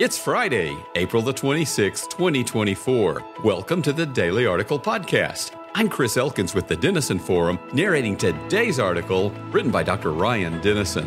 It's Friday, April the 26th, 2024. Welcome to the Daily Article Podcast. I'm Chris Elkins with the Denison Forum, narrating today's article written by Dr. Ryan Denison.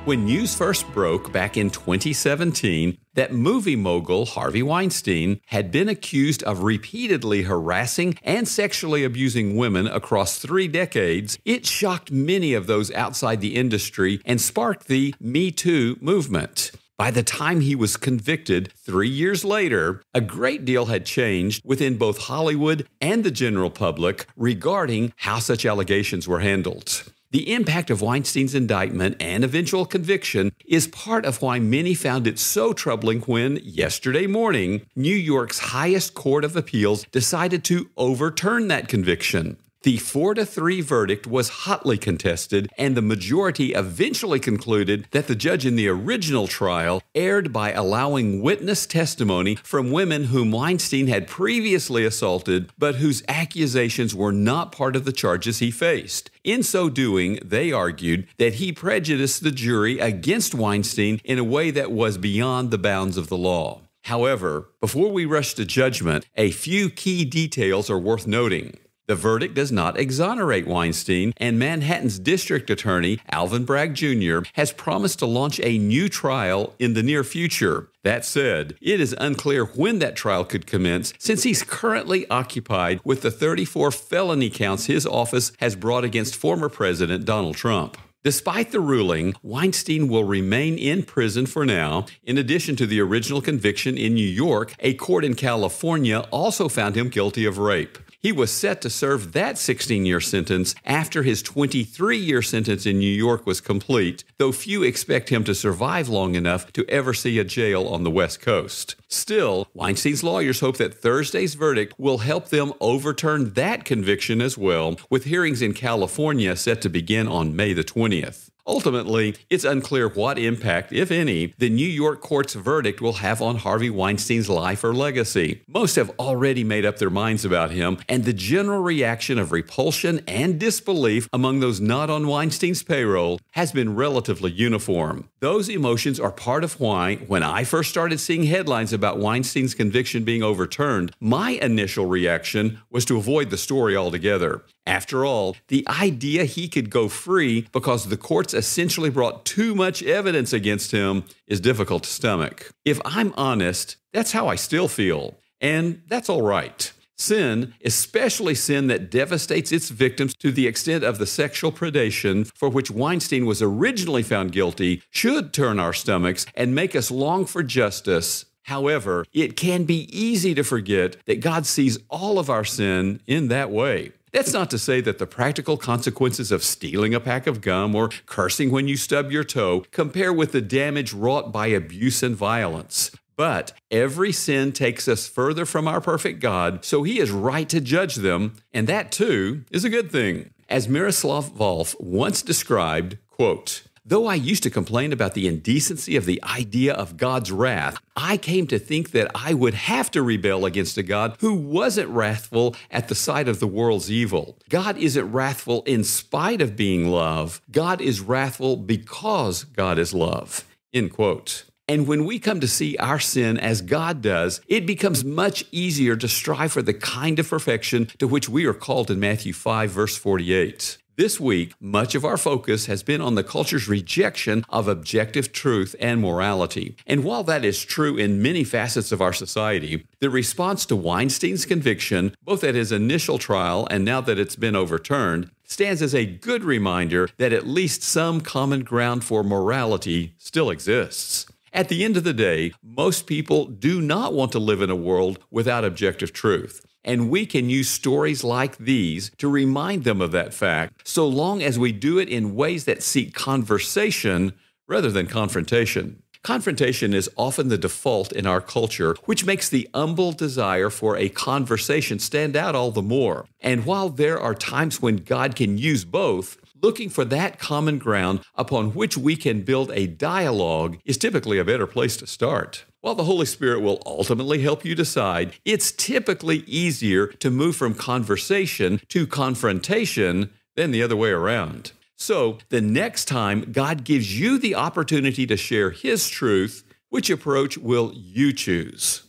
When news first broke back in 2017 that movie mogul Harvey Weinstein had been accused of repeatedly harassing and sexually abusing women across 3 decades, it shocked many of those outside the industry and sparked the Me Too movement. By the time he was convicted 3 years later, a great deal had changed within both Hollywood and the general public regarding how such allegations were handled. The impact of Weinstein's indictment and eventual conviction is part of why many found it so troubling when, yesterday morning, New York's highest court of appeals decided to overturn that conviction. The 4-3 verdict was hotly contested, and the majority eventually concluded that the judge in the original trial erred by allowing witness testimony from women whom Weinstein had previously assaulted, but whose accusations were not part of the charges he faced. In so doing, they argued that he prejudiced the jury against Weinstein in a way that was beyond the bounds of the law. However, before we rush to judgment, a few key details are worth noting. The verdict does not exonerate Weinstein, and Manhattan's district attorney, Alvin Bragg Jr., has promised to launch a new trial in the near future. That said, it is unclear when that trial could commence, since he's currently occupied with the 34 felony counts his office has brought against former President Donald Trump. Despite the ruling, Weinstein will remain in prison for now. In addition to the original conviction in New York, a court in California also found him guilty of rape. He was set to serve that 16-year sentence after his 23-year sentence in New York was complete, though few expect him to survive long enough to ever see a jail on the West Coast. Still, Weinstein's lawyers hope that Thursday's verdict will help them overturn that conviction as well, with hearings in California set to begin on May the 20th. Ultimately, it's unclear what impact, if any, the New York court's verdict will have on Harvey Weinstein's life or legacy. Most have already made up their minds about him, and the general reaction of repulsion and disbelief among those not on Weinstein's payroll has been relatively uniform. Those emotions are part of why, when I first started seeing headlines about Weinstein's conviction being overturned, my initial reaction was to avoid the story altogether. After all, the idea he could go free because the courts essentially brought too much evidence against him is difficult to stomach. If I'm honest, that's how I still feel. And that's all right. Sin, especially sin that devastates its victims to the extent of the sexual predation for which Weinstein was originally found guilty, should turn our stomachs and make us long for justice. However, it can be easy to forget that God sees all of our sin in that way. That's not to say that the practical consequences of stealing a pack of gum or cursing when you stub your toe compare with the damage wrought by abuse and violence. But every sin takes us further from our perfect God, so he is right to judge them, and that too is a good thing. As Miroslav Volf once described, quote, "Though I used to complain about the indecency of the idea of God's wrath, I came to think that I would have to rebel against a God who wasn't wrathful at the sight of the world's evil. God isn't wrathful in spite of being love. God is wrathful because God is love." End quote. And when we come to see our sin as God does, it becomes much easier to strive for the kind of perfection to which we are called in Matthew 5, verse 48. This week, much of our focus has been on the culture's rejection of objective truth and morality. And while that is true in many facets of our society, the response to Weinstein's conviction, both at his initial trial and now that it's been overturned, stands as a good reminder that at least some common ground for morality still exists. At the end of the day, most people do not want to live in a world without objective truth. And we can use stories like these to remind them of that fact, so long as we do it in ways that seek conversation rather than confrontation. Confrontation is often the default in our culture, which makes the humble desire for a conversation stand out all the more. And while there are times when God can use both, looking for that common ground upon which we can build a dialogue is typically a better place to start. While the Holy Spirit will ultimately help you decide, it's typically easier to move from conversation to confrontation than the other way around. So the next time God gives you the opportunity to share His truth, Which approach will you choose?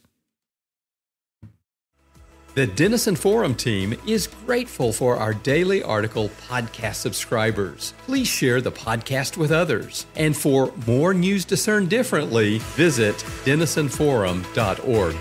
The Denison Forum team is grateful for our daily article podcast subscribers. Please share the podcast with others. And for more news discerned differently, visit denisonforum.org.